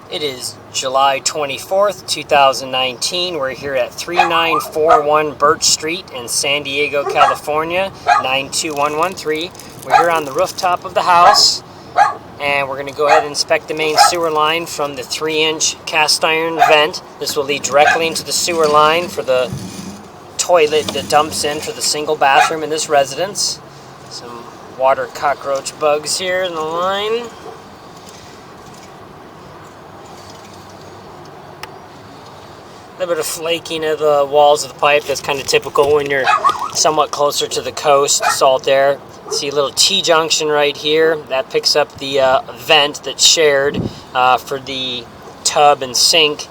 It is July 24th, 2019. We're here at 3941 Birch Street in San Diego, California, 92113. We're here on the rooftop of the house, and we're going to go ahead and inspect the main sewer line from the 3-inch cast iron vent. This will lead directly into the sewer line for the toilet that dumps in for the single bathroom in this residence. Some water cockroach bugs here in the line. A little bit of flaking of the walls of the pipe. That's kind of typical when you're somewhat closer to the coast, salt air. See a little T-junction right here. That picks up the vent that's shared for the tub and sink.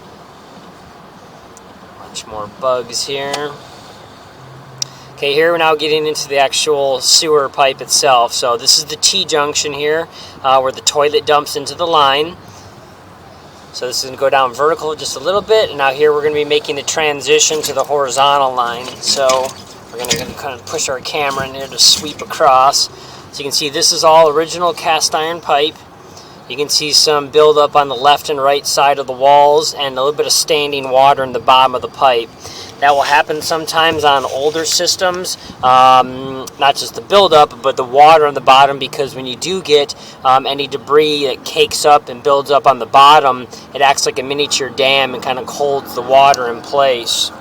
Much more bugs here. Okay, here we're now getting into the actual sewer pipe itself. So this is the T-junction here where the toilet dumps into the line. So this is going to go down vertical just a little bit, and now here we're going to be making the transition to the horizontal line. So we're going to kind of push our camera in here to sweep across. So you can see this is all original cast iron pipe. You can see some buildup on the left and right side of the walls and a little bit of standing water in the bottom of the pipe. That will happen sometimes on older systems, not just the buildup, but the water on the bottom, because when you do get any debris that cakes up and builds up on the bottom, it acts like a miniature dam and kind of holds the water in place.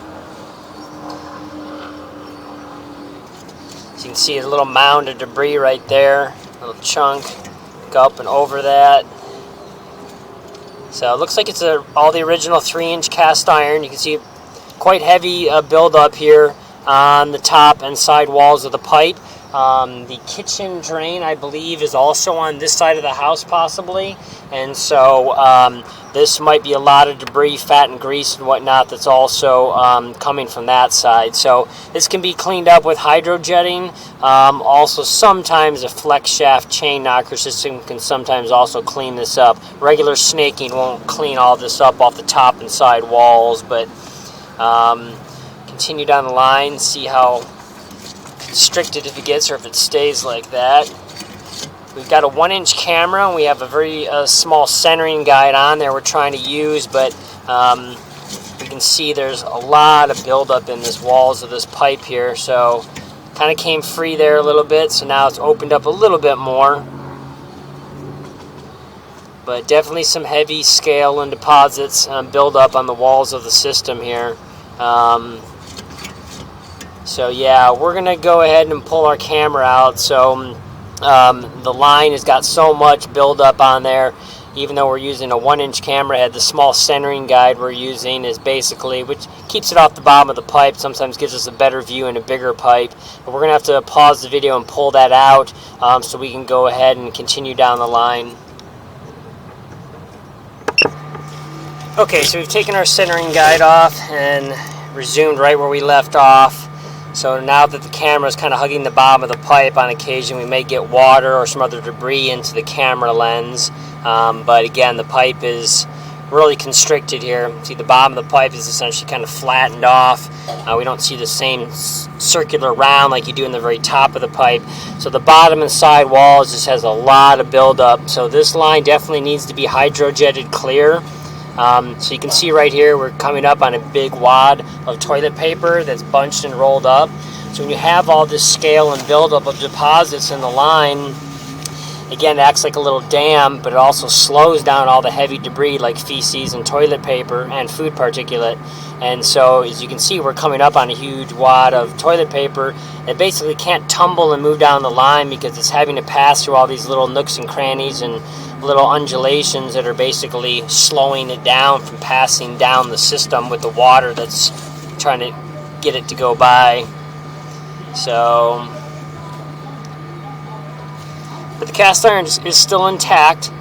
So you can see a little mound of debris right there, a little chunk. Go up and over that. So it looks like it's all the original 3-inch cast iron. You can see quite heavy buildup here on the top and side walls of the pipe. The kitchen drain, I believe, is also on this side of the house possibly, and so this might be a lot of debris, fat and grease and whatnot that's also coming from that side. So this can be cleaned up with hydrojetting. Also sometimes a flex shaft chain knocker system can sometimes also clean this up. Regular snaking won't clean all this up off the top and side walls, but continue down the line, see how constricted if it gets or if it stays like that. We've got a 1-inch camera, and we have a very small centering guide on there we're trying to use, but we can see there's a lot of buildup in this walls of this pipe here, so kind of came free there a little bit, so now it's opened up a little bit more. But definitely some heavy scale and deposits build up on the walls of the system here. So yeah, we're going to go ahead and pull our camera out. So the line has got so much buildup on there. Even though we're using a 1-inch camera head, the small centering guide we're using is basically, which keeps it off the bottom of the pipe, sometimes gives us a better view in a bigger pipe. But we're going to have to pause the video and pull that out so we can go ahead and continue down the line. Okay, so we've taken our centering guide off and resumed right where we left off. So now that the camera is kind of hugging the bottom of the pipe, on occasion we may get water or some other debris into the camera lens. But again, the pipe is really constricted here. See, the bottom of the pipe is essentially kind of flattened off. We don't see the same circular round like you do in the very top of the pipe. So the bottom and side walls just has a lot of buildup. So this line definitely needs to be hydrojetted clear. So you can see right here we're coming up on a big wad of toilet paper that's bunched and rolled up. So when you have all this scale and buildup of deposits in the line, again, it acts like a little dam, but it also slows down all the heavy debris like feces and toilet paper and food particulate. And so as you can see, we're coming up on a huge wad of toilet paper. It basically can't tumble and move down the line because it's having to pass through all these little nooks and crannies and little undulations that are basically slowing it down from passing down the system with the water that's trying to get it to go by. So, but the cast iron is still intact.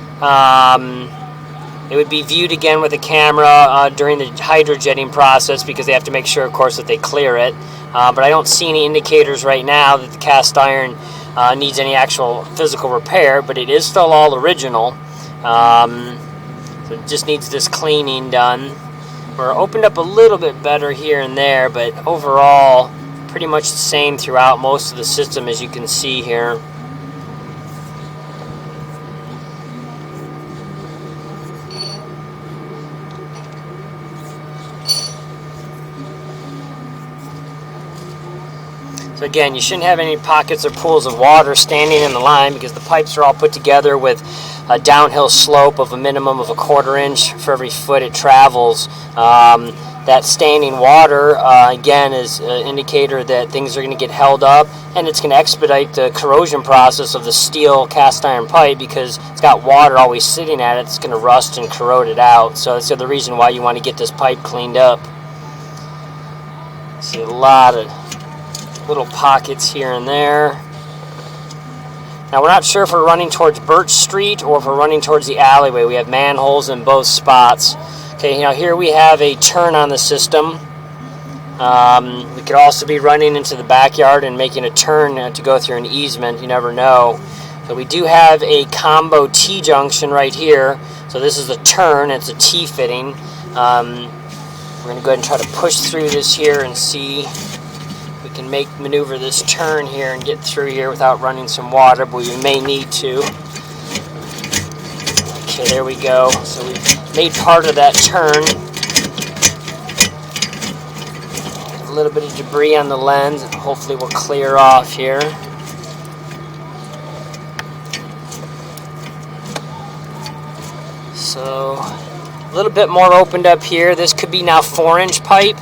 It would be viewed again with a camera during the hydrojetting process because they have to make sure, of course, that they clear it. But I don't see any indicators right now that the cast iron needs any actual physical repair, but it is still all original. So it just needs this cleaning done. We're opened up a little bit better here and there, but overall pretty much the same throughout most of the system, as you can see here. So again, you shouldn't have any pockets or pools of water standing in the line because the pipes are all put together with a downhill slope of a minimum of 1/4 inch for every foot it travels. That standing water, again, is an indicator that things are going to get held up, and it's going to expedite the corrosion process of the steel cast iron pipe because it's got water always sitting at it. It's going to rust and corrode it out. So that's the other reason why you want to get this pipe cleaned up. See a lot of little pockets here and there. Now we're not sure if we're running towards Birch Street or if we're running towards the alleyway. We have manholes in both spots. Okay, now here we have a turn on the system. We could also be running into the backyard and making a turn to go through an easement. You never know. So we do have a combo T-junction right here. So this is a turn. It's a T-fitting. We're going to go ahead and try to push through this here and see if we can maneuver this turn here and get through here without running some water, but we may need to. Okay, there we go. So we've made part of that turn. A little bit of debris on the lens, and hopefully we'll clear off here. So a little bit more opened up here. This could be now 4-inch pipe.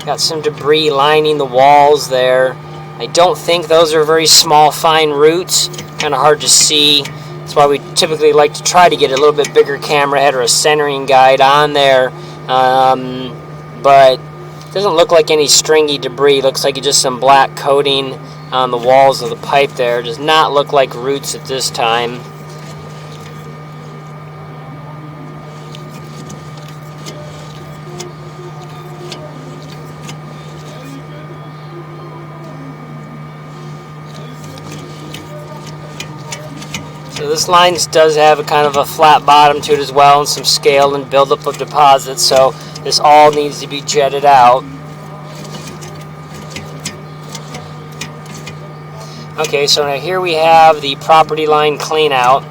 Got some debris lining the walls there. I don't think those are very small, fine roots. Kind of hard to see. That's why we typically like to try to get a little bit bigger camera head or a centering guide on there. But it doesn't look like any stringy debris. It looks like just some black coating on the walls of the pipe there. It does not look like roots at this time. So this line does have a kind of a flat bottom to it as well, and some scale and buildup of deposits, so this all needs to be jetted out. Okay, so now here we have the property line clean out.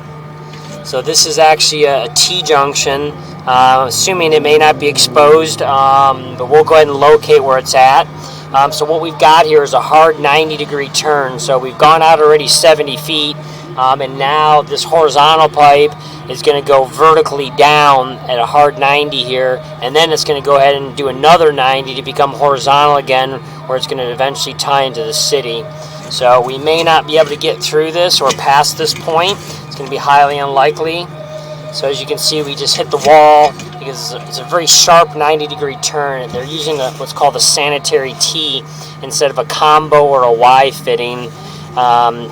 So this is actually a T-junction, assuming it may not be exposed, but we'll go ahead and locate where it's at. So what we've got here is a hard 90-degree turn, so we've gone out already 70 feet. And now this horizontal pipe is going to go vertically down at a hard 90 here, and then it's going to go ahead and do another 90 to become horizontal again, where it's going to eventually tie into the city. So we may not be able to get through this or past this point. It's going to be highly unlikely. So as you can see, we just hit the wall because it's a very sharp 90-degree turn, and they're using what's called a sanitary T instead of a combo or a Y fitting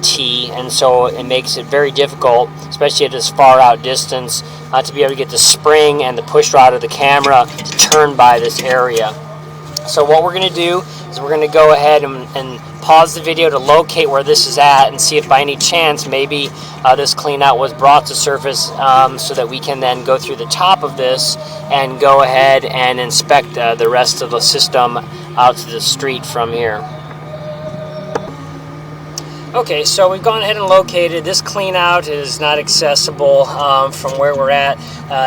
T, and so it makes it very difficult, especially at this far out distance, to be able to get the spring and the push rod of the camera to turn by this area. So what we're going to do is we're going to go ahead and pause the video to locate where this is at and see if by any chance maybe this clean out was brought to surface, so that we can then go through the top of this and go ahead and inspect the rest of the system out to the street from here. Okay, so we've gone ahead and located. This clean out is not accessible from where we're at.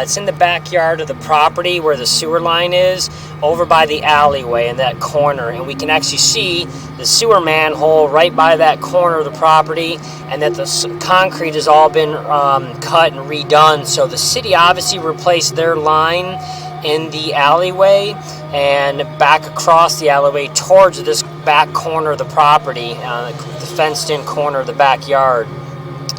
It's in the backyard of the property where the sewer line is, over by the alleyway in that corner, and we can actually see the sewer manhole right by that corner of the property, and that the concrete has all been cut and redone. So the city obviously replaced their line in the alleyway and back across the alleyway towards this back corner of the property, the fenced-in corner of the backyard.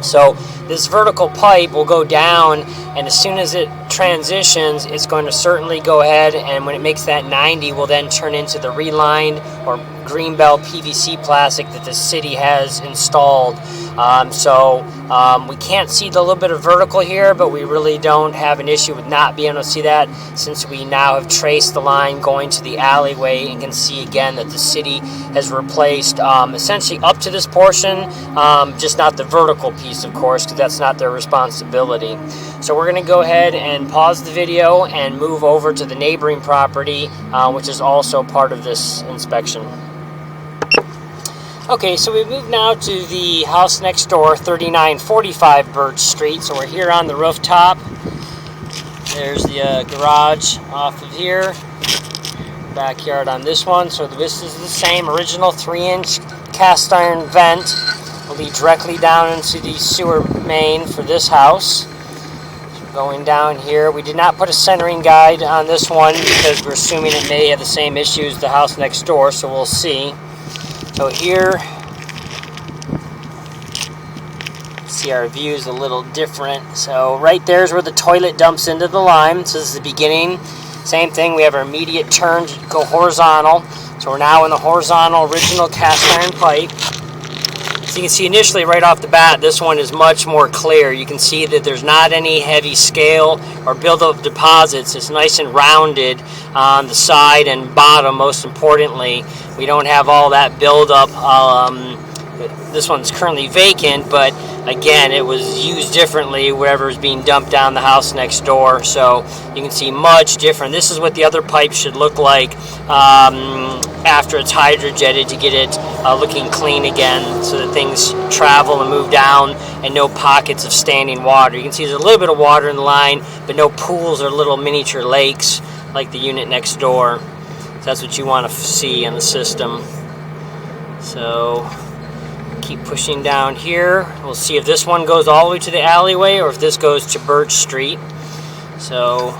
So this vertical pipe will go down, and as soon as it transitions, it's going to certainly go ahead, and when it makes that 90, will then turn into the relined or greenbelt PVC plastic that the city has installed. We can't see the little bit of vertical here, but we really don't have an issue with not being able to see that, since we now have traced the line going to the alleyway and can see again that the city has replaced essentially up to this portion, just not the vertical piece, of course, because that's not their responsibility. So we're going to go ahead and pause the video and move over to the neighboring property, which is also part of this inspection. Okay, so we move now to the house next door, 3945 Birch Street. So we're here on the rooftop. There's the garage off of here. Backyard on this one. So this is the same original 3-inch cast iron vent. Will lead directly down into the sewer main for this house. So going down here, we did not put a centering guide on this one because we're assuming it may have the same issues as the house next door, so we'll see. So here, see our view is a little different. So right there's where the toilet dumps into the line. So this is the beginning. Same thing, we have our immediate turn to go horizontal. So we're now in the horizontal original cast iron pipe. So you can see initially right off the bat, this one is much more clear. You can see that there's not any heavy scale or buildup of deposits. It's nice and rounded on the side and bottom, most importantly. We don't have all that buildup. This one's currently vacant, but again, it was used differently wherever is being dumped down the house next door. So you can see much different. This is what the other pipe should look like after it's hydrojetted to get it looking clean again, so that things travel and move down and no pockets of standing water. You can see there's a little bit of water in the line, but no pools or little miniature lakes like the unit next door. So that's what you want to see in the system. So keep pushing down here. We'll see if this one goes all the way to the alleyway or if this goes to Birch Street. So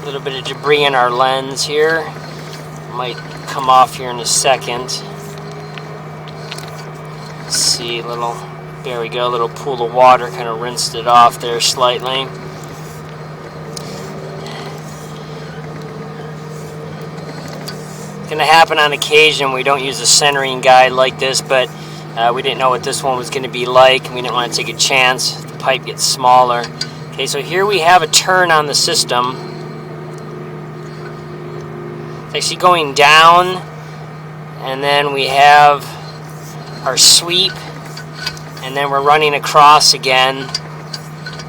a little bit of debris in our lens here. Might come off here in a second. Let's see, there we go, a little pool of water kind of rinsed it off there slightly. Going to happen on occasion. We don't use a centering guide like this, but we didn't know what this one was going to be like. We didn't want to take a chance. The pipe gets smaller. Okay, so here we have a turn on the system. It's actually going down, and then we have our sweep, and then we're running across again.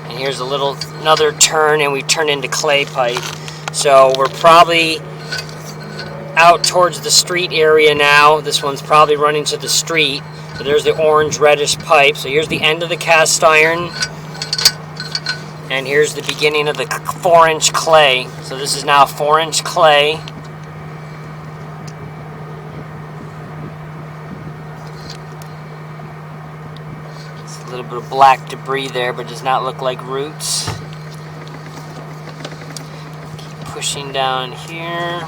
And here's another turn, and we turn into clay pipe. So we're probably out towards the street area now. This one's probably running to the street. So there's the orange reddish pipe. So here's the end of the cast iron, and here's the beginning of the 4-inch clay. So this is now 4-inch clay. It's a little bit of black debris there, but does not look like roots. Keep pushing down here.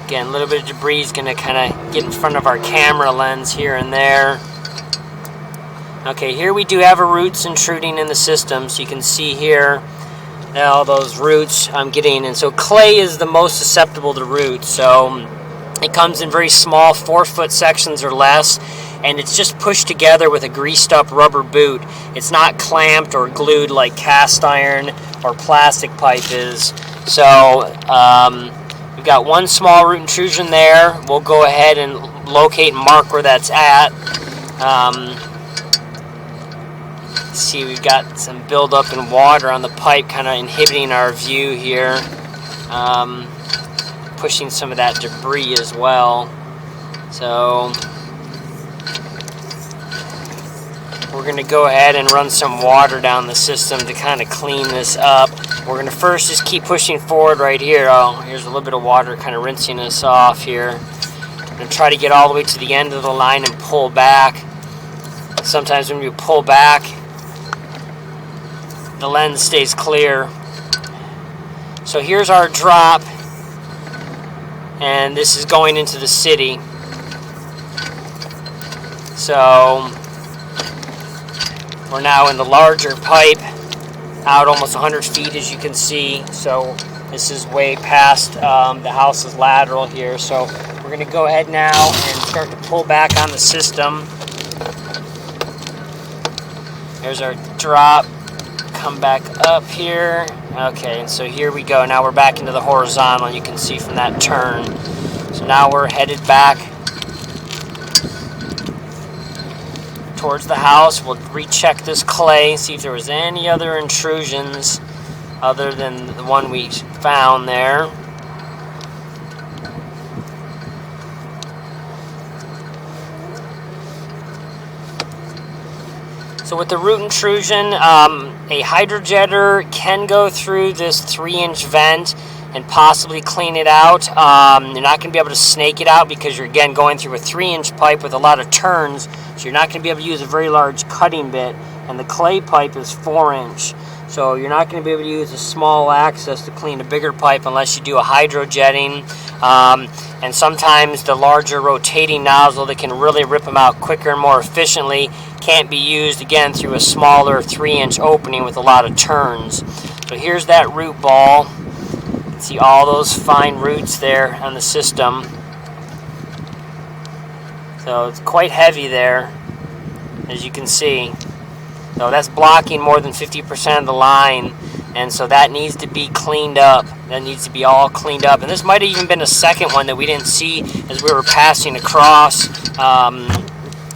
Again, a little bit of debris is going to kind of get in front of our camera lens here and there. Okay, here we do have a roots intruding in the system, so you can see here all those roots I'm getting. And so clay is the most susceptible to roots, so it comes in very small 4-foot sections or less, and it's just pushed together with a greased up rubber boot. It's not clamped or glued like cast iron or plastic pipe is. So we've got one small root intrusion there. We'll go ahead and locate and mark where that's at. See, we've got some buildup in water on the pipe, kind of inhibiting our view here. Pushing some of that debris as well. So we're going to go ahead and run some water down the system to kind of clean this up. We're going to first just keep pushing forward right here. Oh, here's a little bit of water kind of rinsing us off here. I'm going to try to get all the way to the end of the line and pull back. Sometimes when you pull back, the lens stays clear. So here's our drop, and this is going into the city. So we're now in the larger pipe, out almost 100 feet as you can see. So this is way past the house's lateral here. So we're going to go ahead now and start to pull back on the system. There's our drop. Come back up here. Okay, and so here we go. Now we're back into the horizontal, you can see from that turn. So now we're headed back towards the house. We'll recheck this clay, see if there was any other intrusions other than the one we found there. So with the root intrusion, a hydrojetter can go through this 3-inch vent and possibly clean it out. You're not going to be able to snake it out because you're, again, going through a 3-inch pipe with a lot of turns, so you're not going to be able to use a very large cutting bit, and the clay pipe is 4-inch. So you're not going to be able to use a small access to clean a bigger pipe unless you do a hydrojetting. And sometimes the larger rotating nozzle that can really rip them out quicker and more efficiently can't be used, again, through a smaller 3-inch opening with a lot of turns. So here's that root ball. You can see all those fine roots there on the system. So it's quite heavy there, as you can see. So that's blocking more than 50% of the line, and so that needs to be cleaned up. That needs to be all cleaned up. And this might have even been a second one that we didn't see as we were passing across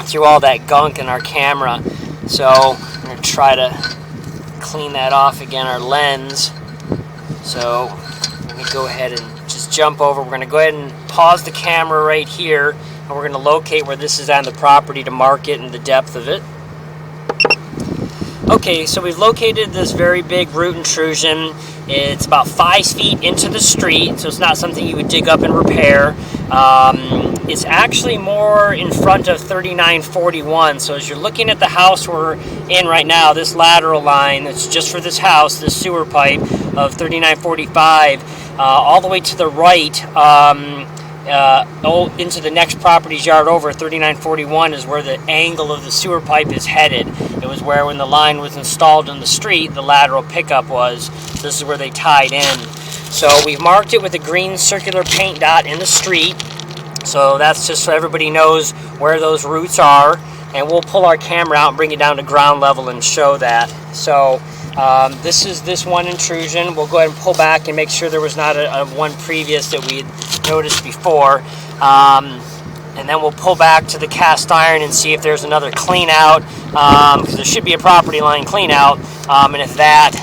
through all that gunk in our camera. So I'm going to try to clean that off again, our lens. So I'm going to go ahead and just jump over. We're going to go ahead and pause the camera right here, and we're going to locate where this is on the property to mark it and the depth of it. Okay, so we've located this very big root intrusion. It's about 5 feet into the street, so it's not something you would dig up and repair. It's actually more in front of 3941, so as you're looking at the house we're in right now, this lateral line that's just for this house, this sewer pipe of 3945, all the way to the right, into the next property's yard over, 3941, is where the angle of the sewer pipe is headed. It was where, when the line was installed in the street, the lateral pickup was. This is where they tied in. So we've marked it with a green circular paint dot in the street. So that's just so everybody knows where those roots are. And we'll pull our camera out and bring it down to ground level and show that. So this is this one intrusion. We'll go ahead and pull back and make sure there was not a one previous that we had noticed before. And then we'll pull back to the cast iron and see if there's another clean out, because there should be a property line clean out. And if that,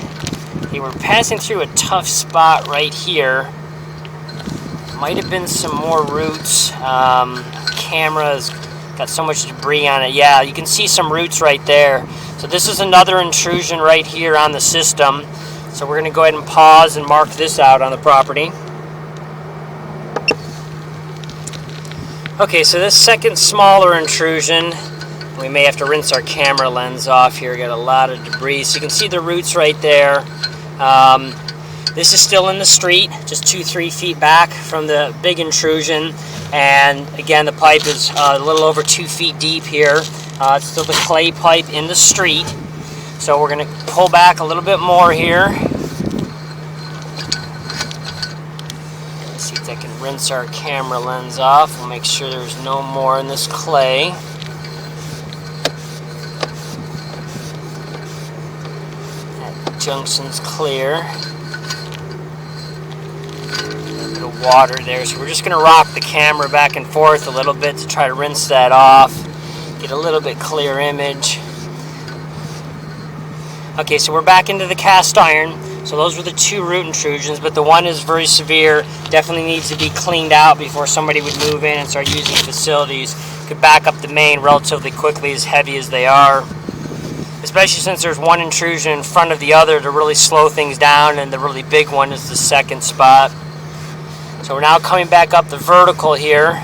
we were passing through a tough spot right here. Might have been some more roots. Camera's got so much debris on it. Yeah, you can see some roots right there. So this is another intrusion right here on the system. So we're going to go ahead and pause and mark this out on the property. Okay, so this second smaller intrusion, we may have to rinse our camera lens off here. Got a lot of debris. So you can see the roots right there. This is still in the street, just 2-3 feet back from the big intrusion. And again, the pipe is a little over 2 feet deep here. It's still the clay pipe in the street. So we're going to pull back a little bit more here. Let's see if I can rinse our camera lens off. We'll make sure there's no more in this clay. That junction's clear. Water there, so we're just going to rock the camera back and forth a little bit to try to rinse that off, get a little bit clear image. Okay, so we're back into the cast iron. So those were the 2 root intrusions, but the one is very severe, definitely needs to be cleaned out before somebody would move in and start using facilities. Could back up the main relatively quickly, as heavy as they are, especially since there's one intrusion in front of the other to really slow things down, and the really big one is the second spot. So we're now coming back up the vertical here.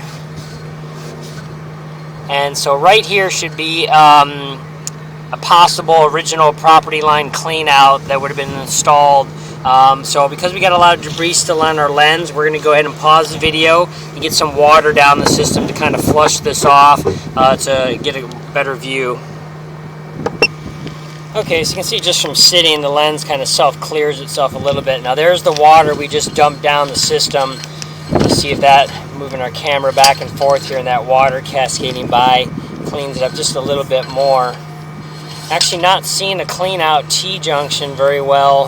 And so right here should be a possible original property line clean out that would have been installed. So because we got a lot of debris still on our lens, we're going to go ahead and pause the video and get some water down the system to kind of flush this off to get a better view. Okay, so you can see just from sitting, the lens kind of self-clears itself a little bit. Now there's the water we just dumped down the system. Let's see if that, moving our camera back and forth here, and that water cascading by cleans it up just a little bit more. Actually not seeing a clean out T-junction very well,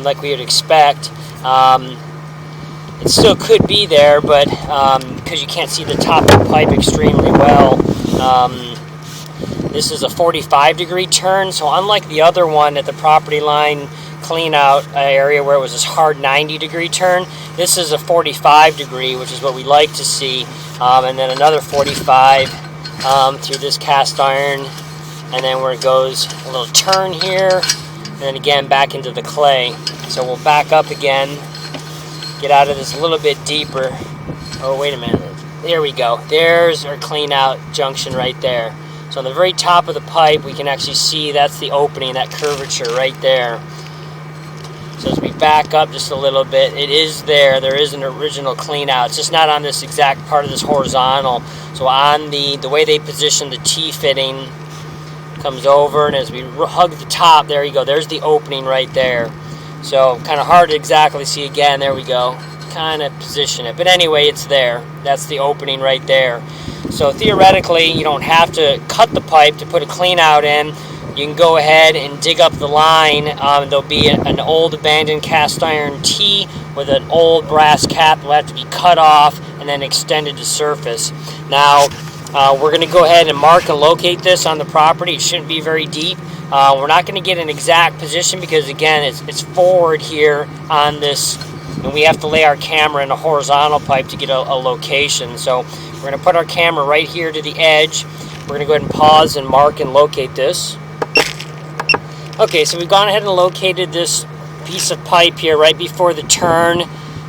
like we would expect. It still could be there, but because you can't see the top of the pipe extremely well. This is a 45-degree turn, so unlike the other one at the property line clean out area where it was this hard 90-degree turn, this is a 45-degree, which is what we like to see, and then another 45 through this cast iron and then where it goes, a little turn here, and then again back into the clay. So we'll back up again, get out of this a little bit deeper. Oh, wait a minute. There we go. There's our clean out junction right there. So on the very top of the pipe, we can actually see that's the opening, that curvature right there. So as we back up just a little bit, it is there. There is an original clean out. It's just not on this exact part of this horizontal. So on the way they position the T-fitting, comes over, and as we hug the top, there you go. There's the opening right there. So kind of hard to exactly see again. There we go. Kind of position it. But anyway, it's there. That's the opening right there. So theoretically, you don't have to cut the pipe to put a clean out in. You can go ahead and dig up the line. There'll be an old abandoned cast iron T with an old brass cap that will have to be cut off and then extended to surface. Now, we're going to go ahead and mark and locate this on the property. It shouldn't be very deep. We're not going to get an exact position because, again, it's forward here on this, and we have to lay our camera in a horizontal pipe to get a location. So we're going to put our camera right here to the edge. We're going to go ahead and pause and mark and locate this. Okay, so we've gone ahead and located this piece of pipe here right before the turn,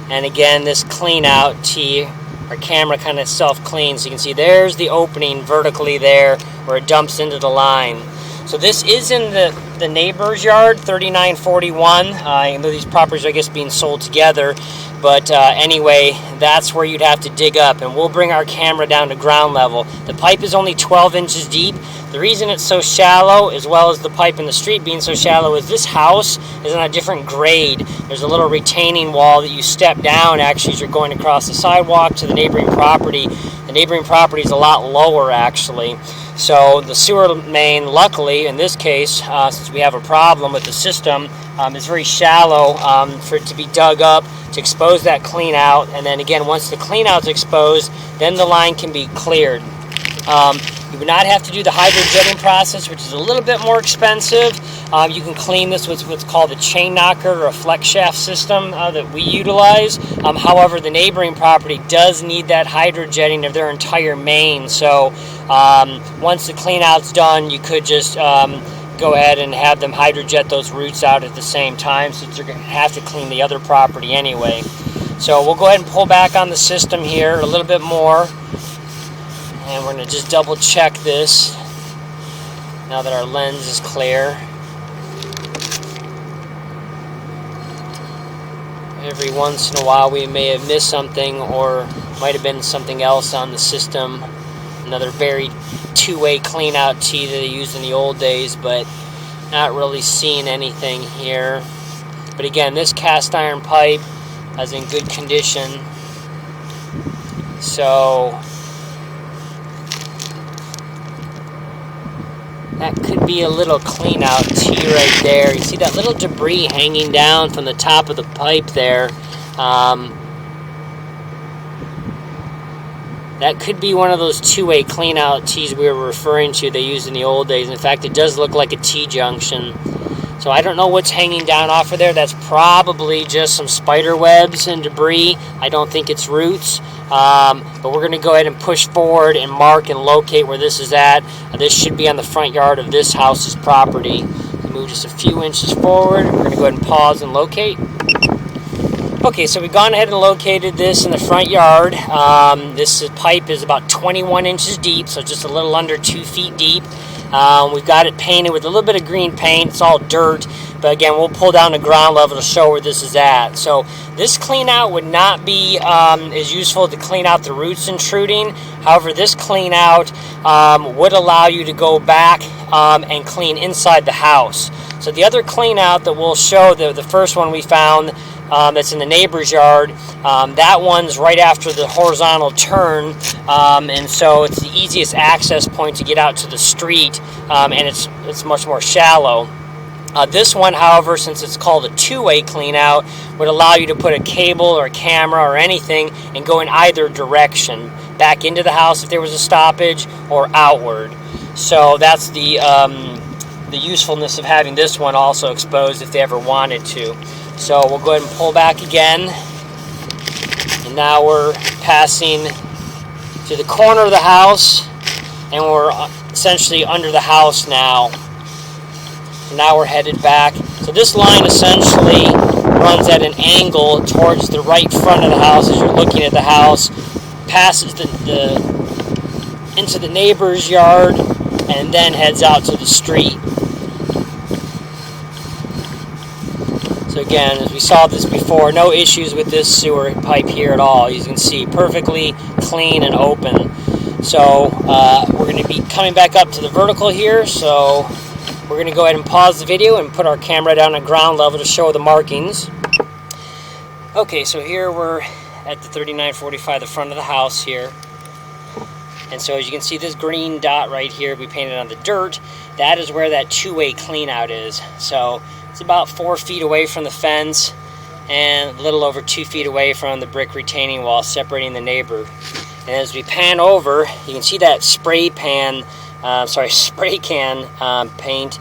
and again, this clean out T. Our camera kind of self-cleans. So you can see there's the opening vertically there where it dumps into the line. So this is in the neighbor's yard, 3941. I know these properties are, I guess, being sold together. But anyway, that's where you'd have to dig up. And we'll bring our camera down to ground level. The pipe is only 12 inches deep. The reason it's so shallow, as well as the pipe in the street being so shallow, is this house is on a different grade. There's a little retaining wall that you step down, actually, as you're going across the sidewalk to the neighboring property. The neighboring property is a lot lower, actually. So the sewer main, luckily, in this case, since we have a problem with the system, is very shallow for it to be dug up to expose that clean out. And then again, once the clean out's exposed, then the line can be cleared. You would not have to do the hydrojetting process, which is a little bit more expensive. You can clean this with what's called a chain knocker or a flex shaft system that we utilize. However, the neighboring property does need that hydrojetting of their entire main. So once the clean out's done, you could just go ahead and have them hydrojet those roots out at the same time, since they're going to have to clean the other property anyway. So we'll go ahead and pull back on the system here a little bit more. And we're going to just double check this now that our lens is clear. Every once in a while we may have missed something, or might have been something else on the system. Another buried two-way clean out T that they used in the old days, but not really seeing anything here. But again, this cast iron pipe is in good condition. So that could be a little clean out T right there. You see that little debris hanging down from the top of the pipe there. That could be one of those two-way clean out T's we were referring to they used in the old days. In fact, it does look like a T-junction. So I don't know what's hanging down off of there. That's probably just some spider webs and debris. I don't think it's roots. But we're going to go ahead and push forward and mark and locate where this is at. This should be on the front yard of this house's property. Move just a few inches forward. We're going to go ahead and pause and locate. Okay, so we've gone ahead and located this in the front yard. This pipe is about 21 inches deep, so just a little under 2 feet deep. We've got it painted with a little bit of green paint. It's all dirt, but again, we'll pull down to ground level to show where this is at. So this clean out would not be as useful to clean out the roots intruding. However, this clean out would allow you to go back and clean inside the house. So the other clean out that we'll show, the first one we found that's in the neighbor's yard, that one's right after the horizontal turn, and so it's the easiest access point to get out to the street, and it's much more shallow. This one, however, since it's called a two-way clean out, would allow you to put a cable or a camera or anything and go in either direction, back into the house if there was a stoppage or outward. So that's the usefulness of having this one also exposed if they ever wanted to. So we'll go ahead and pull back again, and now we're passing to the corner of the house, and we're essentially under the house now. Now we're headed back. So this line essentially runs at an angle towards the right front of the house as you're looking at the house, passes into the neighbor's yard, and then heads out to the street. So again, as we saw this before, no issues with this sewer pipe here at all. As you can see, perfectly clean and open. So we're going to be coming back up to the vertical here, so we're going to go ahead and pause the video and put our camera down at ground level to show the markings. Okay, so here we're at the 3945, the front of the house here. And so as you can see, this green dot right here we painted on the dirt, that is where that two-way clean out is. So it's about 4 feet away from the fence and a little over 2 feet away from the brick retaining wall separating the neighbor. And as we pan over, you can see that spray can paint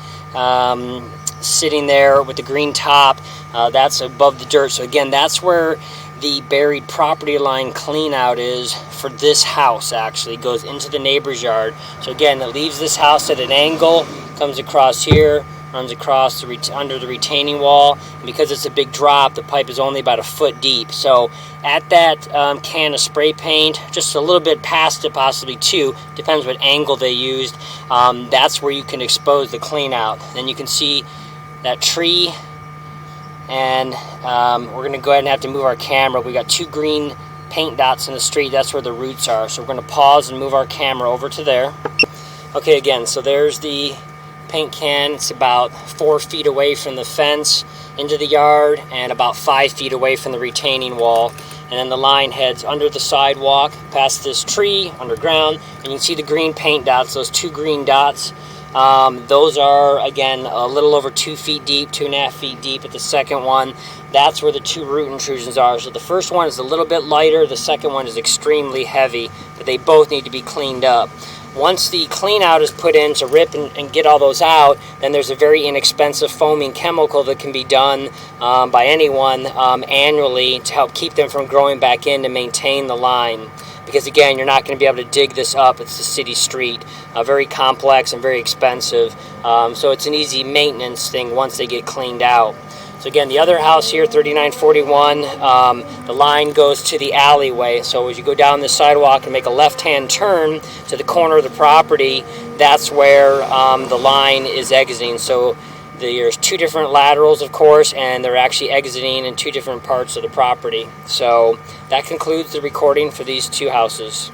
sitting there with the green top. That's above the dirt. So again, that's where the buried property line clean out is for this house. Actually goes into the neighbor's yard. So again, it leaves this house at an angle, comes across here, runs across under the retaining wall, and because it's a big drop, the pipe is only about 1 foot deep. So at that can of spray paint, just a little bit past it, possibly 2, depends what angle they used, that's where you can expose the clean out. Then you can see that tree, and we're going to go ahead and have to move our camera. We got 2 green paint dots in the street, that's where the roots are. So we're going to pause and move our camera over to there. Okay, again, so there's the paint can. It's about 4 feet away from the fence into the yard and about 5 feet away from the retaining wall. And then the line heads under the sidewalk, past this tree, underground, and you can see the green paint dots, those 2 green dots. Those are, again, a little over 2 feet deep, 2.5 feet deep at the second one. That's where the 2 root intrusions are. So the first one is a little bit lighter, the second one is extremely heavy, but they both need to be cleaned up. Once the clean out is put in to rip and get all those out, then there's a very inexpensive foaming chemical that can be done by anyone annually to help keep them from growing back in to maintain the line. Because again, you're not going to be able to dig this up. It's a city street, very complex and very expensive. So it's an easy maintenance thing once they get cleaned out. So again, the other house here, 3941, the line goes to the alleyway. So as you go down the sidewalk and make a left-hand turn to the corner of the property, that's where the line is exiting. So there's 2 different laterals, of course, and they're actually exiting in 2 different parts of the property. So that concludes the recording for these 2 houses.